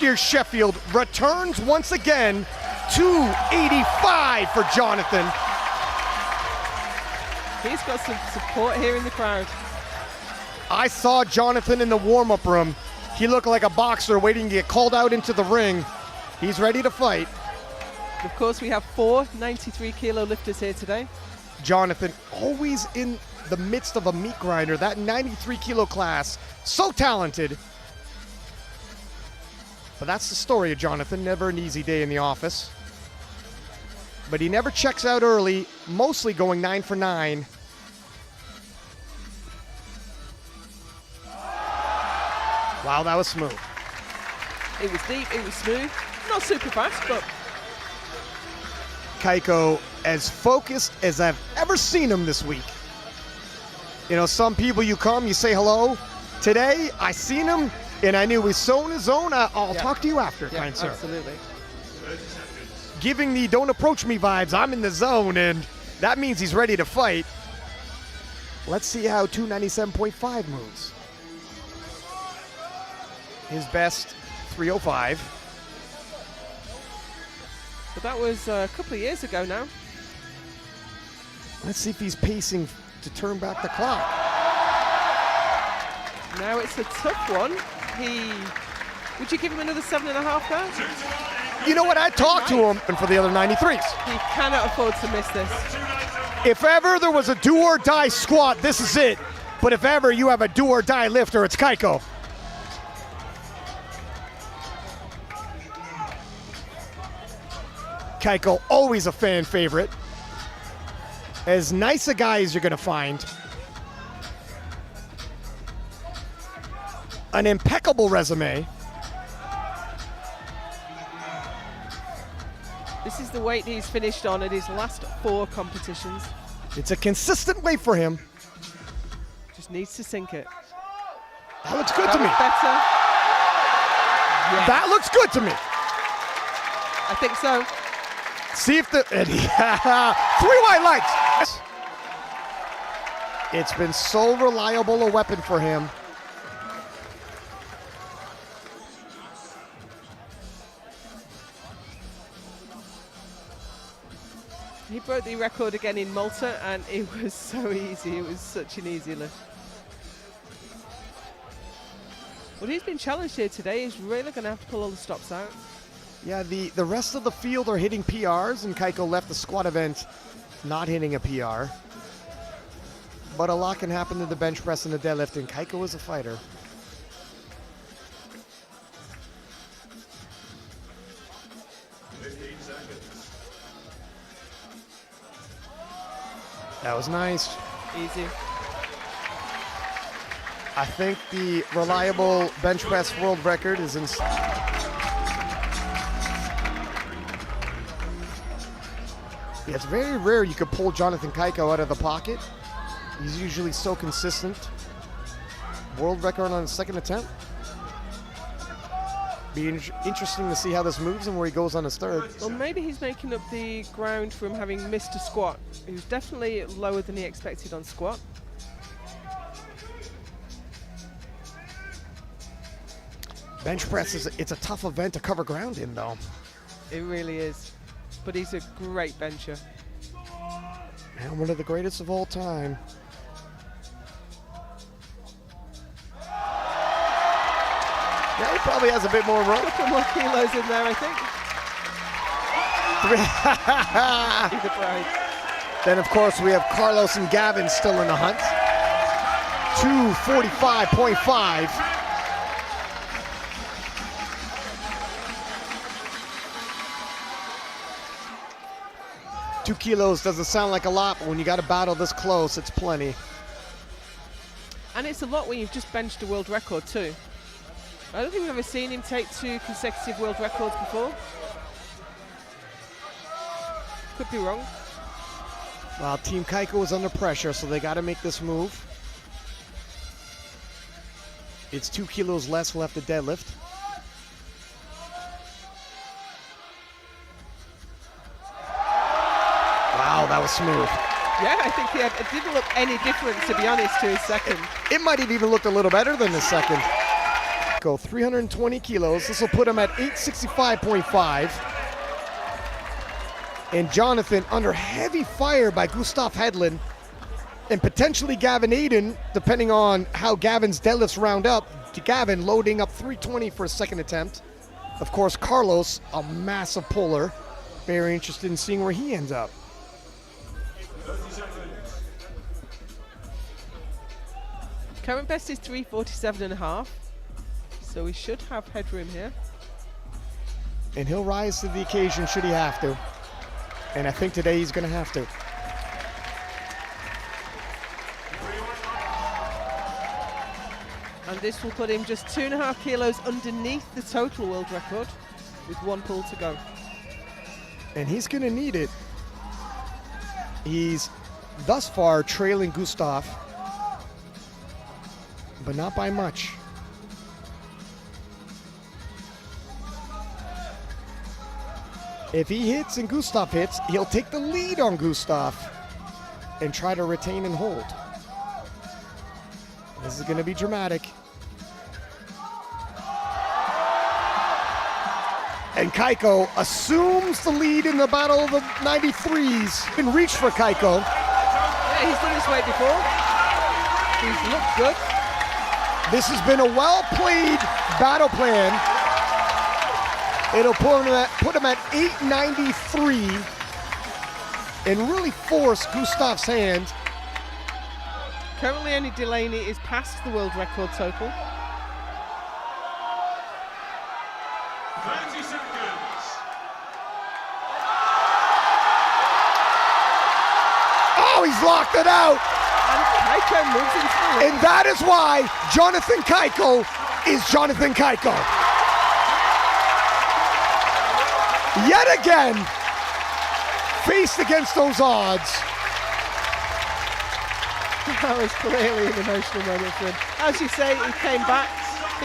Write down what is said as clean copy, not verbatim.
year's Sheffield returns once again. 285 for Jonathan. He's got some support here in the crowd. I saw Jonathan in the warm-up room. He looked like a boxer waiting to get called out into the ring. He's ready to fight. Of course, we have 4 93-kilo lifters here today. Jonathan, always in the midst of a meat grinder, that 93-kilo class, so talented. But that's the story of Jonathan, never an easy day in the office. But he never checks out early, mostly going 9 for 9. Wow, that was smooth. It was deep, it was smooth, not super fast, but... Cayco, as focused as I've ever seen him this week. You know, some people you come, you say hello. Today, I seen him, and I knew he's so in his zone. I'll talk to you after, kind sir. Absolutely. Giving the don't approach me vibes, I'm in the zone, and that means he's ready to fight. Let's see how 297.5 moves. His best, 305. But that was a couple of years ago now. Let's see if he's pacing to turn back the clock. Now it's a tough one. Would you give him another 7.5 there? You know what? I talked to him for the other 93s. He cannot afford to miss this. If ever there was a do or die squat, this is it. But if ever you have a do or die lifter, it's Cayco. Cayco, always a fan favorite. As nice a guy as you're gonna find. An impeccable resume. This is the weight he's finished on at his last 4 competitions. It's a consistent weight for him. Just needs to sink it. That looks good to me. Better. Yes. That looks good to me. I think so. See if the 3 white lights. It's been so reliable a weapon for him. He broke the record again in Malta, and it was so easy. It was such an easy lift. Well, he's been challenged here today. He's really going to have to pull all the stops out. Yeah, the rest of the field are hitting PRs, and Cayco left the squat event not hitting a PR. But a lot can happen to the bench press and the deadlift, and Cayco is a fighter. That was nice. Easy. I think the reliable bench press world record is in. Yeah, it's very rare you could pull Jonathan Cayco out of the pocket. He's usually so consistent. World record on his 2nd attempt. Be interesting to see how this moves and where he goes on his 3rd. Well, maybe he's making up the ground from having missed a squat. He was definitely lower than he expected on squat. Bench press it's a tough event to cover ground in, though. It really is. But he's a great bencher. And one of the greatest of all time. Yeah, he probably has a bit more room. A couple more kilos in there, I think. He's a pride. Then, of course, we have Carlos and Gavin still in the hunt. 245.5. Two kilos doesn't sound like a lot, but when you got a battle this close, it's plenty. And it's a lot when you've just benched a world record too. I don't think we've ever seen him take 2 consecutive world records before. Could be wrong. Well, Team Cayco is under pressure, so they got to make this move. It's 2 kilos less left to deadlift. Wow, that was smooth. Yeah, I think it didn't look any different, to be honest, to his second. It might have even looked a little better than the second. Cayco, 320 kilos. This will put him at 865.5. And Jonathan under heavy fire by Gustav Hedlund and potentially Gavin Aiden, depending on how Gavin's deadlifts round up. Gavin loading up 320 for a second attempt. Of course, Carlos, a massive puller. Very interested in seeing where he ends up. Current best is 347.5, so we should have headroom here. And he'll rise to the occasion should he have to. And I think today he's going to have to. And this will put him just 2.5 kilos underneath the total world record with 1 pull to go. And he's going to need it. He's thus far trailing Gustav, but not by much. If he hits and Gustav hits, he'll take the lead on Gustav and try to retain and hold. This is going to be dramatic. And Cayco assumes the lead in the battle of the 93s. Been reached for Cayco. Yeah, he's done this weight before. He's looked good. This has been a well-played battle plan. It'll put him at 893 and really force Gustav's hand. Currently only Delaney is past the world record total. 30 seconds. Oh, he's locked it out. And Cayco moves into the lead. And that is why Jonathan Cayco is Jonathan Cayco. Yet again, faced against those odds. That was clearly an emotional moment for him. As you say, he came back